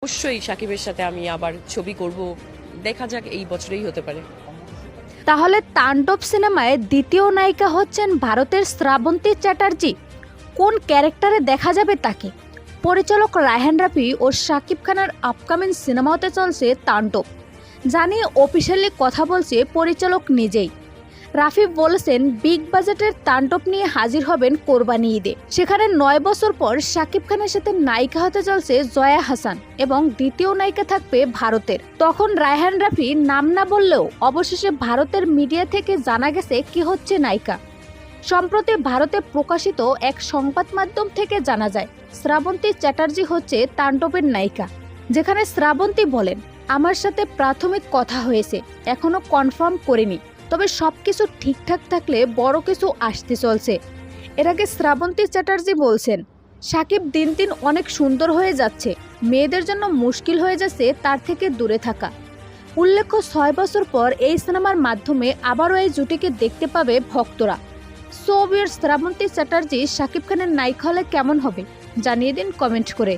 অবশ্যই সাকিবের সাথে আমি আবার ছবি করব, দেখা যাক এই বছরেই হতে পারে। তাহলে তাণ্ডব সিনেমায় দ্বিতীয় নায়িকা হচ্ছেন ভারতের শ্রাবন্তী চ্যাটার্জি। কোন ক্যারেক্টারে দেখা যাবে তাকে? পরিচালক রায়হান রাফি ও শাকিব খানের আপকামিং সিনেমা হতে চলছে তাণ্ডব, জানিয়ে অফিসিয়ালি কথা বলছে পরিচালক নিজেই। রাফি বলেছেন বিগ বাজেটের তাণ্ডব নিয়ে হাজির হবেন কোরবানি ঈদে। সেখানে 9 বছর পর শাকিব খানের সাথে নায়িকা হতে চলছে জয়া হাসান এবং দ্বিতীয় নায়িকা থাকবে ভারতের। তখন রায়হান রাফি নাম না বললেও অবশেষে ভারতের মিডিয়া থেকে জানা গেছে কি হচ্ছে নায়িকা। সম্প্রতি ভারতে প্রকাশিত এক সংবাদ মাধ্যম থেকে জানা যায় শ্রাবন্তী চ্যাটার্জি হচ্ছে তাণ্ডবের নায়িকা, যেখানে শ্রাবন্তী বলেন, আমার সাথে প্রাথমিক কথা হয়েছে, এখনো কনফার্ম করিনি, তবে সবকিছু ঠিকঠাক থাকলে বড় কিছু আসতে চলছে। এর আগে শ্রাবন্তী চ্যাটার্জি বলছেন, সাকিব দিন দিন অনেক সুন্দর হয়ে যাচ্ছে, মেয়েদের জন্য মুশকিল হয়ে যাচ্ছে তার থেকে দূরে থাকা। উল্লেখ্য 6 বছর পর এই সিনেমার মাধ্যমে আবারও এই জুটিকে দেখতে পাবে ভক্তরা। সো ভিউয়ার্স, শ্রাবন্তী চ্যাটার্জি সাকিব খানের নায়িকা হলে কেমন হবে জানিয়ে দিন কমেন্ট করে।